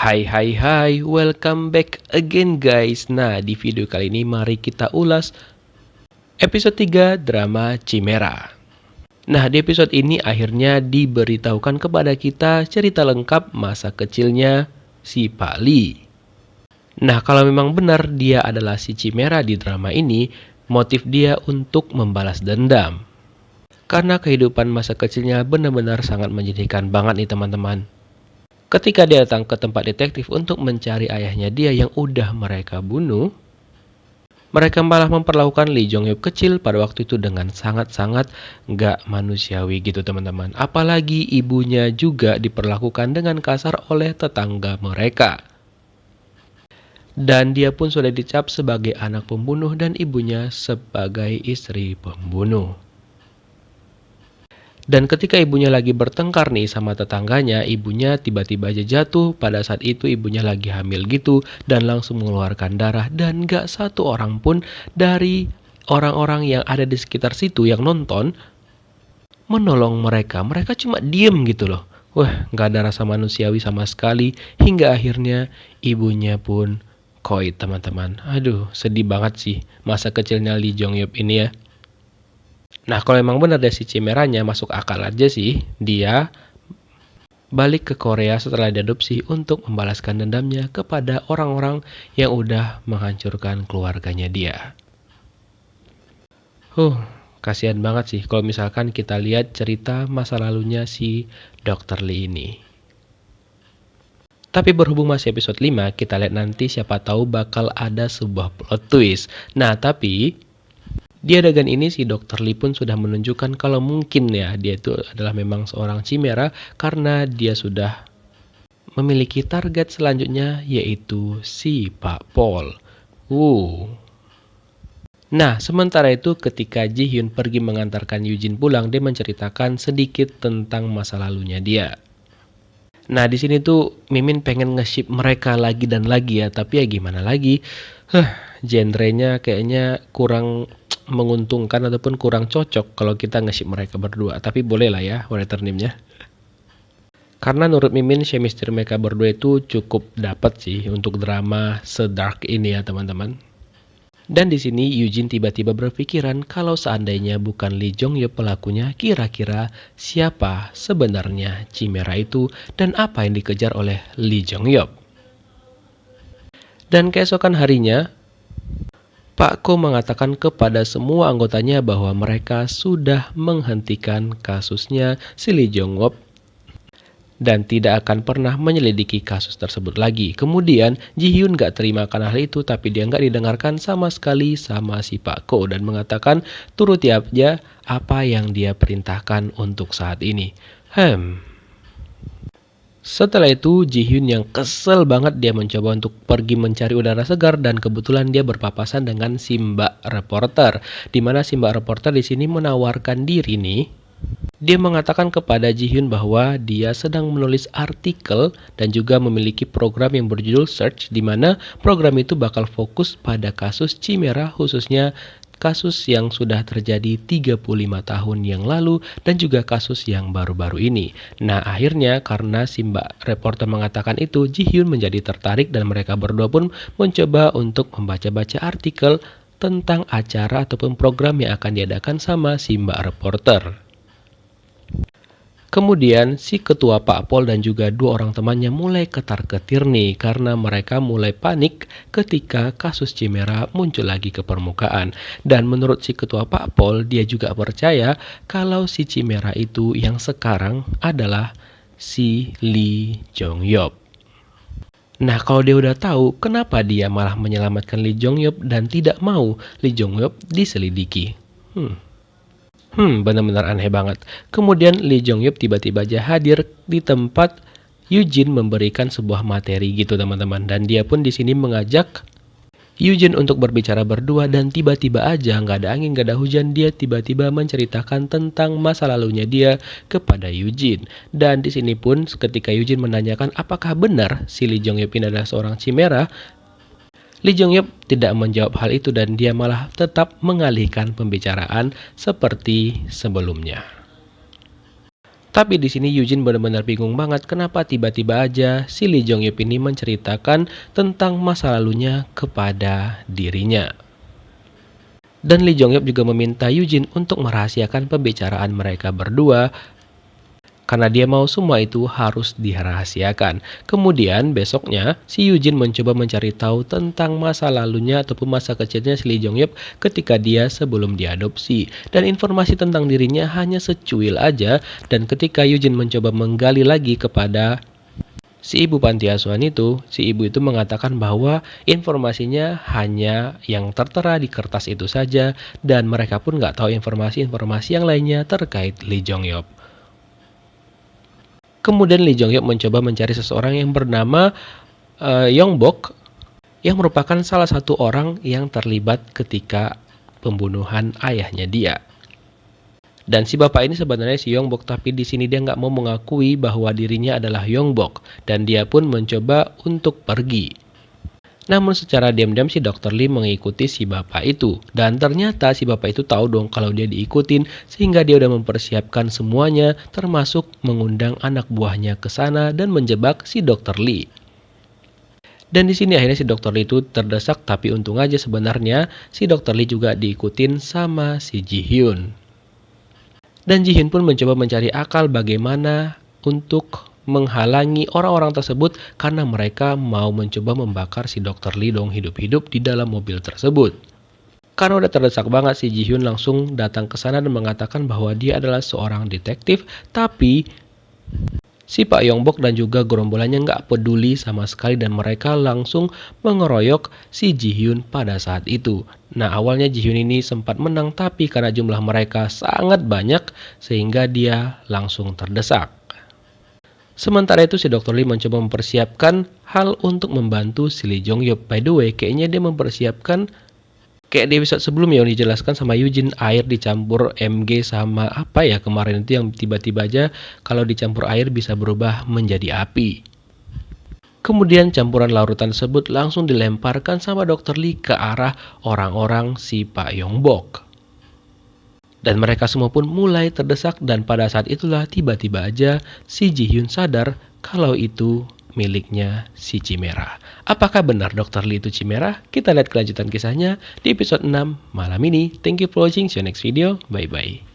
Hai, welcome back again guys. Nah, di video kali ini mari kita ulas episode 3 drama Chimera. Nah, di episode ini akhirnya diberitahukan kepada kita cerita lengkap masa kecilnya si Pak Lee. Nah, kalau memang benar dia adalah si Chimera di drama ini, motif dia untuk membalas dendam. Karena kehidupan masa kecilnya benar-benar sangat menyedihkan banget nih teman-teman. Ketika dia datang ke tempat detektif untuk mencari ayahnya dia yang udah mereka bunuh, mereka malah memperlakukan Lee Jong Hyuk kecil pada waktu itu dengan sangat-sangat gak manusiawi gitu teman-teman. Apalagi ibunya juga diperlakukan dengan kasar oleh tetangga mereka. Dan dia pun sudah dicap sebagai anak pembunuh dan ibunya sebagai istri pembunuh. Dan ketika ibunya lagi bertengkar nih sama tetangganya, ibunya tiba-tiba aja jatuh. Pada saat itu ibunya lagi hamil gitu dan langsung mengeluarkan darah. Dan gak satu orang pun dari orang-orang yang ada di sekitar situ yang nonton menolong mereka. Mereka cuma diem gitu loh. Wah, gak ada rasa manusiawi sama sekali. Hingga akhirnya ibunya pun koit teman-teman. Aduh, sedih banget sih masa kecilnya Lee Jong Hyuk ini ya. Nah, kalau memang benar dari si Chimeranya masuk akal aja sih, dia balik ke Korea setelah diadopsi untuk membalaskan dendamnya kepada orang-orang yang udah menghancurkan keluarganya dia. Kasihan banget sih kalau misalkan kita lihat cerita masa lalunya si Dr. Lee ini. Tapi berhubung masih episode 5, kita lihat nanti siapa tahu bakal ada sebuah plot twist. Nah, tapi di adegan ini si Dr. Lee pun sudah menunjukkan kalau mungkin ya dia itu adalah memang seorang Chimera karena dia sudah memiliki target selanjutnya yaitu si Pak Paul. Nah, sementara itu ketika Ji Hyun pergi mengantarkan Eugene pulang, dia menceritakan sedikit tentang masa lalunya dia. Nah, di sini tuh Mimin pengen nge-ship mereka lagi dan lagi ya, tapi ya gimana lagi? Genrenya kayaknya kurang menguntungkan ataupun kurang cocok kalau kita nge-ship mereka berdua. Tapi boleh lah ya writer name-nya. Karena menurut Mimin chemistry mereka berdua itu cukup dapat sih untuk drama sedark ini ya teman-teman. Dan di sini Eugene tiba-tiba berpikiran kalau seandainya bukan Lee Jong Hyuk pelakunya, kira-kira siapa sebenarnya Chimera itu dan apa yang dikejar oleh Lee Jong Hyuk. Dan keesokan harinya, Pak Ko mengatakan kepada semua anggotanya bahwa mereka sudah menghentikan kasusnya si Lee Jong Hyuk dan tidak akan pernah menyelidiki kasus tersebut lagi. Kemudian Ji Hyun gak terima karena hal itu, tapi dia gak didengarkan sama sekali sama si Pak Ko dan mengatakan turuti aja apa yang dia perintahkan untuk saat ini. Setelah itu Ji Hyun yang kesel banget dia mencoba untuk pergi mencari udara segar dan kebetulan dia berpapasan dengan si Mbak reporter. Di mana si Mbak reporter di sini menawarkan diri nih. Dia mengatakan kepada Ji Hyun bahwa dia sedang menulis artikel dan juga memiliki program yang berjudul Search, di mana program itu bakal fokus pada kasus Chimera, khususnya kasus yang sudah terjadi 35 tahun yang lalu dan juga kasus yang baru-baru ini. Nah, akhirnya karena si Mbak reporter mengatakan itu, Ji Hyun menjadi tertarik dan mereka berdua pun mencoba untuk membaca-baca artikel tentang acara ataupun program yang akan diadakan sama si Mbak reporter. Kemudian si ketua Pak Pol dan juga dua orang temannya mulai ketar-ketir nih karena mereka mulai panik ketika kasus Chimera muncul lagi ke permukaan. Dan menurut si ketua Pak Pol, dia juga percaya kalau si Chimera itu yang sekarang adalah si Lee Jong Hyuk. Nah, kalau dia udah tahu, kenapa dia malah menyelamatkan Lee Jong Hyuk dan tidak mau Lee Jong Hyuk diselidiki? Benar-benar aneh banget. Kemudian Lee Jong Hyuk tiba-tiba aja hadir di tempat Eugene memberikan sebuah materi gitu teman-teman. Dan dia pun di sini mengajak Eugene untuk berbicara berdua dan tiba-tiba aja nggak ada angin, nggak ada hujan, dia tiba-tiba menceritakan tentang masa lalunya dia kepada Eugene. Dan di sini pun ketika Eugene menanyakan apakah benar si Lee Jong Hyuk ini adalah seorang Chimera, Lee Jong Hyuk tidak menjawab hal itu dan dia malah tetap mengalihkan pembicaraan seperti sebelumnya. Tapi di sini Eugene benar-benar bingung banget kenapa tiba-tiba aja si Lee Jong Yup ini menceritakan tentang masa lalunya kepada dirinya. Dan Lee Jong Yup juga meminta Eugene untuk merahasiakan pembicaraan mereka berdua karena dia mau semua itu harus dirahasiakan. Kemudian besoknya si Eugene mencoba mencari tahu tentang masa lalunya ataupun masa kecilnya si Lee Jong Yup ketika dia sebelum diadopsi. Dan informasi tentang dirinya hanya secuil aja, dan ketika Eugene mencoba menggali lagi kepada si ibu panti asuhan itu, si ibu itu mengatakan bahwa informasinya hanya yang tertera di kertas itu saja, dan mereka pun nggak tahu informasi-informasi yang lainnya terkait Lee Jong Yup. Kemudian Lee Jong Yup mencoba mencari seseorang yang bernama Yong Bok, yang merupakan salah satu orang yang terlibat ketika pembunuhan ayahnya dia. Dan si bapak ini sebenarnya si Yong Bok, tapi di sini dia nggak mau mengakui bahwa dirinya adalah Yong Bok, dan dia pun mencoba untuk pergi. Namun secara diam-diam si Dr. Lee mengikuti si bapak itu. Dan ternyata si bapak itu tahu dong kalau dia diikutin, sehingga dia udah mempersiapkan semuanya, termasuk mengundang anak buahnya ke sana dan menjebak si Dr. Lee. Dan di sini akhirnya si Dr. Lee itu terdesak, tapi untung aja sebenarnya si Dr. Lee juga diikutin sama si Ji Hyun. Dan Ji Hyun pun mencoba mencari akal bagaimana untuk menghalangi orang-orang tersebut karena mereka mau mencoba membakar si Dr. Lee dong hidup-hidup di dalam mobil tersebut. Karena udah terdesak banget, si Ji Hyun langsung datang ke sana dan mengatakan bahwa dia adalah seorang detektif, tapi si Pak Yong Bok dan juga gerombolannya nggak peduli sama sekali dan mereka langsung mengeroyok si Ji Hyun pada saat itu. Nah, awalnya Ji Hyun ini sempat menang, tapi karena jumlah mereka sangat banyak sehingga dia langsung terdesak. Sementara itu si Dr. Lee mencoba mempersiapkan hal untuk membantu si Lee Jong Yup. By the way, kayaknya dia mempersiapkan kayak di episode sebelumnya yang dijelaskan sama Eugene, air dicampur MG sama apa ya kemarin itu yang tiba-tiba aja kalau dicampur air bisa berubah menjadi api. Kemudian campuran larutan tersebut langsung dilemparkan sama Dr. Lee ke arah orang-orang si Pak Yong Bok. Dan mereka semua pun mulai terdesak, dan pada saat itulah tiba-tiba aja si Ji Hyun sadar kalau itu miliknya si Chimera. Apakah benar Dr. Lee itu Chimera? Kita lihat kelanjutan kisahnya di episode 6 malam ini. Thank you for watching, see you next video, bye bye.